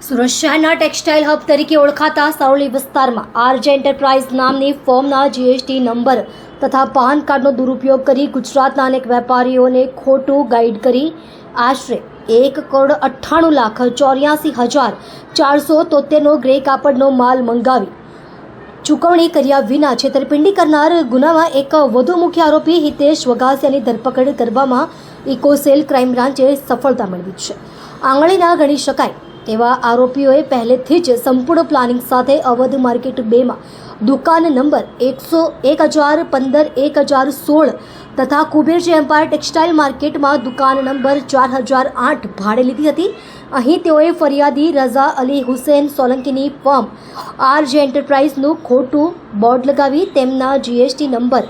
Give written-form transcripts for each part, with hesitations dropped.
સુરત શહેરના textile hub તરીકે ઓળખાતા સારોલી વિસ્તારમાં આરજે એન્ટરપ્રાઇઝ નામની ફર્મના જીએસટી નંબર તથા પાન કાર્ડનો દુરુપયોગ કરી ગુજરાતના અનેક વેપારીઓને ખોટું ગાઈડ કરી આશરે 1,98,84,473નો ગ્રે કાપડનો માલ મંગાવી ચૂકવણી કર્યા વિના છેતરપિંડી કરનાર ગુનામાં એક વધુ મુખ્ય આરોપી હિતેશ વઘાસિયાની ધરપકડ કરવામાં ઇકોસેલ ક્રાઇમ બ્રાન્ચે સફળતા મેળવી છે. આંગળીના ગણી શકાય તેવા આરોપીઓએ પહેલેથી જ સંપૂર્ણ પ્લાનિંગ સાથે અવધ માર્કેટ 2માં દુકાન નંબર 1015-1016 તથા કુબેરજી એમ્પાયર ટેક્સટાઇલ માર્કેટમાં દુકાન નંબર 4008 ભાડે લીધી હતી. અહીં તેઓએ ફરિયાદી રઝા અલી હુસેન સોલંકીની ફર્મ આરજે એન્ટરપ્રાઇઝનું ખોટું બોર્ડ લગાવી તેમના જીએસટી નંબર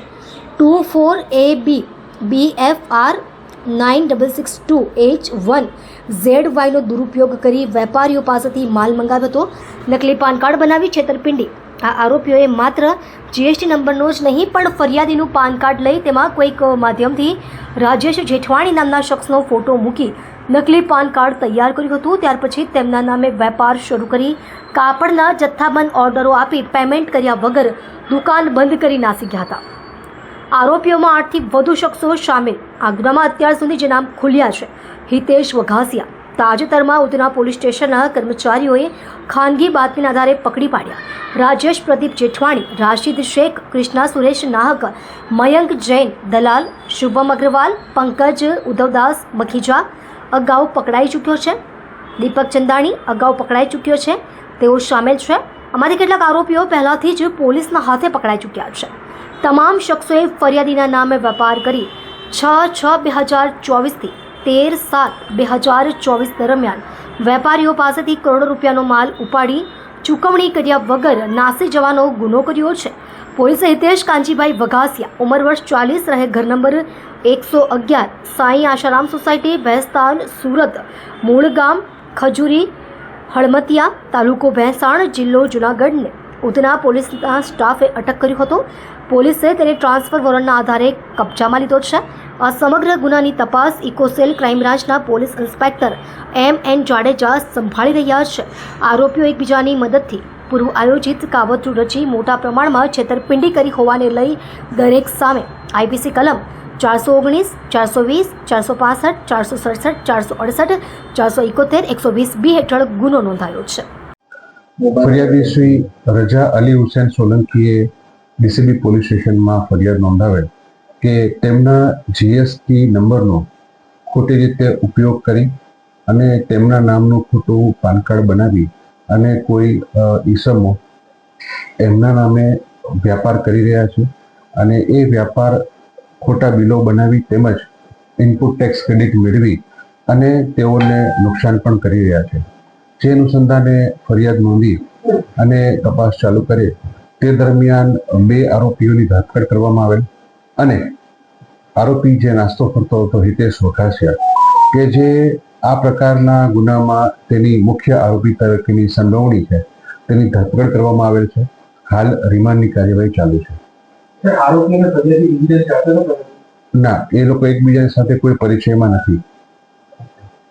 24AB BFR 9662H1ZYનો દુરુપયોગ કરી વેપારીઓ પાસેથી માલ મંગાવ્યો હતો. નકલી પાન કાર્ડ બનાવી છેતરપિંડી. આ આરોપીઓએ માત્ર જીએસટી નંબરનો જ નહીં પણ ફરિયાદીનું પાન કાર્ડ લઈ તેમાં કોઈક માધ્યમથી રાજેશ જેઠવાણી નામના શખ્સનો ફોટો મૂકી નકલી પાન કાર્ડ તૈયાર કર્યું હતું. ત્યાર પછી તેમના નામે વેપાર શરૂ કરી કાપડના જથ્થાબંધ ઓર્ડરો આપી પેમેન્ટ કર્યા વગર દુકાન બંધ કરી નાસી ગયા હતા. આરોપીઓમાં 8થી વધુ શખ્સો સામેલ. આ ગુનામાં અત્યાર સુધી જે નામ ખુલ્યા છે હિતેશ વઘાસિયા તાજેતરમાં ઉધના પોલીસ સ્ટેશનના કર્મચારીઓએ ખાનગી બાતમીના આધારે પકડી પાડ્યા. રાજેશ પ્રદીપ જેઠવાણી, રાશિદ શેખ, કૃષ્ણા સુરેશ નાહક, મયંક જૈન દલાલ, શુભમ અગ્રવાલ, પંકજ ઉદ્ધવદાસ મખીજા અગાઉ પકડાઈ ચૂક્યો છે. દીપક ચંદાણી અગાઉ પકડાઈ ચૂક્યો છે. તેઓ સામેલ છે. આમાંથી કેટલાક આરોપીઓ પહેલાથી જ પોલીસના હાથે પકડાઈ ચૂક્યા છે. તમામ શખ્સોએ ફરિયાદીના નામે વેપાર કરી 6/6/2024 થી 13/7/2024 દરમિયાન વેપારીઓ પાસેથી કરોડો રૂપિયાનો માલ ઉપાડી ચૂકવણી કર્યા વગર નાસી જવાનો ગુનો કર્યો છે. પોલીસે હિતેશ કાંજીભાઈ વઘાસિયા ઉંમર વર્ષ 40 રહે ઘર નંબર 111 સાંઈ આશારામ સોસાયટી ભેસ્તાન સુરત મૂળ ગામ ખજૂરી હળમતિયા તાલુકો ભેંસાણ જિલ્લો જૂનાગઢને ઉધના પોલીસના સ્ટાફે અટક કર્યો હતો. પોલીસે તેને ટ્રાન્સફર વોરંટના આધારે કબજામાં લીધો છે. આ સમગ્ર ગુનાની તપાસ ઇકોસેલ ક્રાઇમ બ્રાન્ચના પોલીસ ઇન્સ્પેક્ટર M.N. જાડેજા સંભાળી રહ્યા છે. આરોપીઓ એકબીજાની મદદથી પૂર્વ આયોજિત કાવતરું રચી મોટા પ્રમાણમાં છેતરપિંડી કરી હોવાને લઈ દરેક સામે આઈપીસી કલમ 419, 420, 465, 467, 468, 471, 120B હેઠળ ગુનો નોંધાયો છે. ફરિયાદી શ્રી રઝા અલી હુસેન સોલંકીએ ડીસીબી પોલીસ સ્ટેશનમાં ફરિયાદ નોંધાવેલ કે તેમના જીએસટી નંબરનો ખોટી રીતે ઉપયોગ કરી અને તેમના નામનું ખોટું પાન કાર્ડ બનાવી અને કોઈ ઈસમો એમના નામે વ્યાપાર કરી રહ્યા છે અને એ વ્યાપાર ખોટા બિલો બનાવી તેમજ ઇનપુટ ટેક્સ ક્રેડિટ મેળવી અને તેઓને નુકસાન પણ કરી રહ્યા છે. જે અનુસંધાને ફરિયાદ નોંધી અને તપાસ ચાલુ કરે તે દરમિયાન 2 આરોપીઓની ધરપકડ કરવામાં આવેલ અને આરોપી જે નાસ્તો કરતો હતો હિતેશ વઘાસિયા કે જે આ પ્રકારના ગુનામાં તેની મુખ્ય આરોપી તરીકેની સંડોવણી છે તેની ધરપકડ કરવામાં આવેલ છે. હાલ રિમાન્ડની કાર્યવાહી ચાલુ છે. ના, એ લોકો એકબીજા સાથે કોઈ પરિચયમાં નથી.